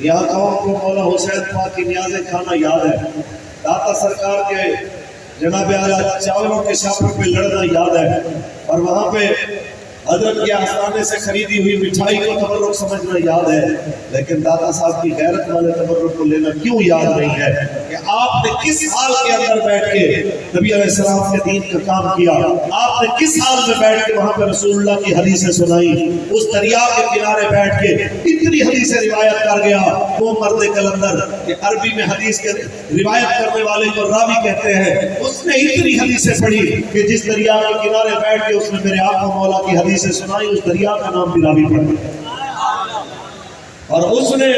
یہاں قوم کو مولا حسین پاک کی نیاز کھانا یاد ہے، داتا سرکار کے جناب اعلیٰ چاولوں کے شاپر پہ لڑنا یاد ہے، اور وہاں پہ حضرت کے آستانے سے خریدی ہوئی مٹھائی کو تبرک سمجھنا یاد ہے، لیکن داتا صاحب کی غیرت والے تبرک کو لینا کیوں یاد نہیں ہے کہ آپ نے کس حال کے اندر بیٹھ کے نبی علیہ السلام کے دین کا کام کیا، آپ نے کس حال میں بیٹھ کے وہاں پہ رسول اللہ کی حدیثیں سنائی، اس دریا کے کنارے بیٹھ کے اتنی حدیثیں روایت کر گیا وہ مرد کلندر کہ عربی میں حدیث کے روایت کرنے والے کو راوی کہتے ہیں، اس نے اتنی حدیثیں پڑھی کہ جس دریا کے کنارے بیٹھ کے اس نے میرے آقا مولا کی حدیثیں سنائی، اس دریا کا نام بھی راوی پڑھ گیا، اور اس نے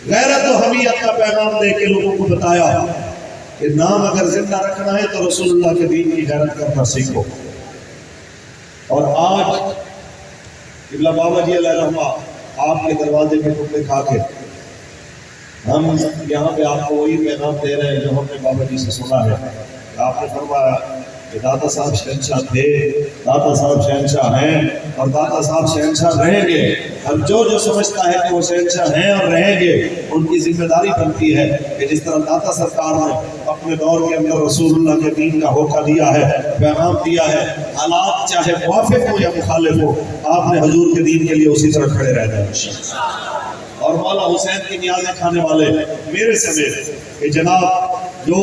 غیرت و حمیت کا پیغام دے کے لوگوں کو بتایا کہ نام اگر زندہ رکھنا ہے تو رسول اللہ کے دین کی غیرت کرنا سیکھو۔ اور آج قبلہ بابا جی علیہ رحمہ آپ کے دروازے کے ٹکڑے کھا کے ہم یہاں پہ آپ کو وہی پیغام دے رہے ہیں جو ہم نے بابا جی سے سنا ہے۔ آپ نے فرمایا کہ داتا صاحب شہنشاہ تھے، داتا صاحب شہنشاہ ہیں، اور داتا صاحب شہنشاہ رہیں گے۔ اب جو سمجھتا ہے کہ وہ شہنشاہ ہیں اور رہیں گے، ان کی ذمہ داری بنتی ہے کہ جس طرح داتا سرکار نے اپنے دور کے اندر رسول اللہ کے دین کا ہوکا دیا ہے، پیغام دیا ہے، حالات چاہے موافق ہو یا مخالف ہو، آپ نے حضور کے دین کے لیے اسی طرح کھڑے رہنا ہے۔ اور مولا حسین کی نیازیں کھانے والے میرے سمیت کہ جناب جو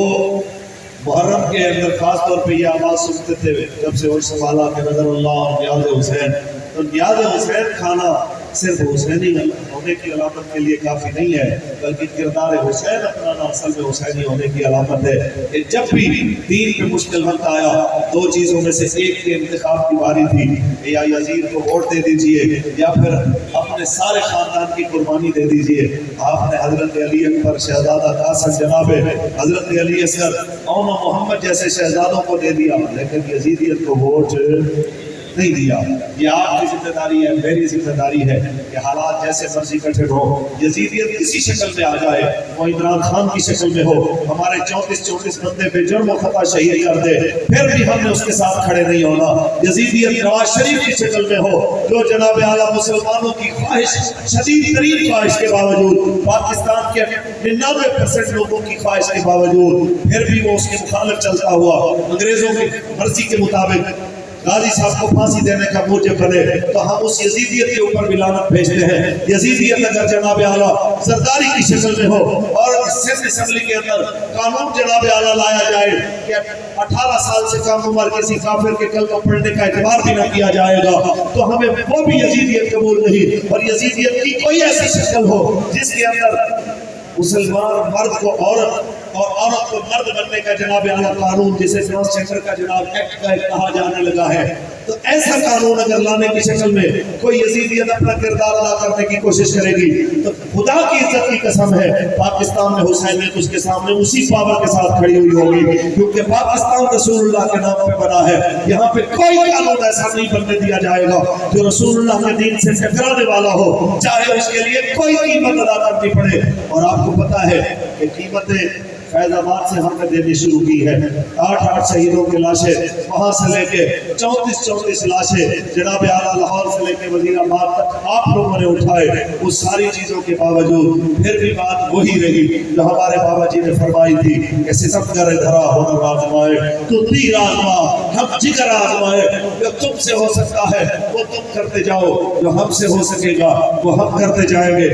محرم کے اندر خاص طور پہ یہ آواز سنتے تھے جب سے وہ سنبھالا کہ نظر اللہ اور نیاز حسین، تو نیاز حسین کھانا صرف حسینی ہونے کی علامت کے لیے کافی نہیں ہے، بلکہ کردار حسین اپنانا اصل میں حسینی ہونے کی علامت ہے کہ جب بھی دین پہ مشکل وقت آیا، دو چیزوں میں سے ایک کے انتخاب کی باری تھی، یا یزید کو ووٹ دے دیجئے یا پھر اپنے سارے خاندان کی قربانی دے دیجئے۔ آپ نے حضرت علی اکبر، شہزادہ قاسم جناب حضرت علی اصغر، اون محمد جیسے شہزادوں کو دے دیا، لیکن یزیدیت کو ووٹ نہیں دیا۔ یہ آپ کی ذمہ داری ہے، میری ذمہ داری ہے کہ حالات جیسے مرضی کٹھے ہو، یزیدیت کسی شکل میں آ جائے، وہ عمران خان کی شکل میں ہو، ہمارے 34 بندے بے جرم و خطا شہید کر دے، پھر بھی ہم نے اس کے ساتھ کھڑے نہیں ہونا۔ یزیدیت نواز شریف کی شکل میں ہو، جو جناب اعلیٰ مسلمانوں کی خواہش، شدید ترین خواہش کے باوجود، پاکستان کے 99% لوگوں کی خواہش کے باوجود، پھر بھی وہ اس کے مخالف چلتا ہوا، انگریزوں کی مرضی کے مطابق غازی صاحب کو پھانسی دینے کا موجب بنے، تو ہم اس یزیدیت کے اوپر بھی لعنت بھیجتے ہیں۔ یزیدیت اگر جناب اعلیٰ زرداری کی شکل میں ہو اور سندھ اسمبلی کے اندر قانون جناب اعلیٰ لایا جائے کہ 18 سال سے کم عمر کسی کافر کے کلمہ پڑھنے کا اعتبار بھی نہ کیا جائے گا، تو ہمیں وہ بھی یزیدیت قبول نہیں۔ اور یزیدیت کی کوئی ایسی شکل ہو جس کے اندر مسلمان مرد کو عورت اور عورت کو مرد بننے کا جناب اعلیٰ قانون، جسے ٹرانسجنڈر کا جناب ایکٹ کا کہا جانے لگا ہے، تو ایسا قانون اگر لانے کی شکل میں کوئی یزیدیت اپنا کردار ادا کرنے کی کوشش کرے گی تو خدا کی عزت کی قسم ہے پاکستان میں حسینیت اس کے سامنے اسی پاور کے ساتھ کھڑی ہوئی ہوگی، کیونکہ پاکستان رسول اللہ کے نام پہ بنا ہے۔ یہاں پہ کوئی قانون ایسا نہیں بننے دیا جائے گا جو رسول اللہ کے دین سے ٹکرانے والا ہو، چاہے اس کے لیے کوئی قیمت ادا کرنی پڑے۔ اور آپ کو پتا ہے کہ قیمتیں فیض آباد سے ہم نے دینی شروع کی ہے۔ 8 شہیدوں کی لاشیں وہاں سے لے کے 34 لاشیں جناب اعلیٰ لاہور سے لے کے وزیر آباد تک آپ لوگوں نے اٹھائے۔ اس ساری چیزوں کے باوجود پھر بھی بات وہی رہی جو ہمارے بابا جی نے فرمائی تھی کہ ستمگر دھرا ہنر آزمائے تو تیر آزما، ہم جگر آزمائے، جو تم سے ہو سکتا ہے وہ تم کرتے جاؤ، جو ہم سے ہو سکے گا وہ ہم کرتے جائیں گے۔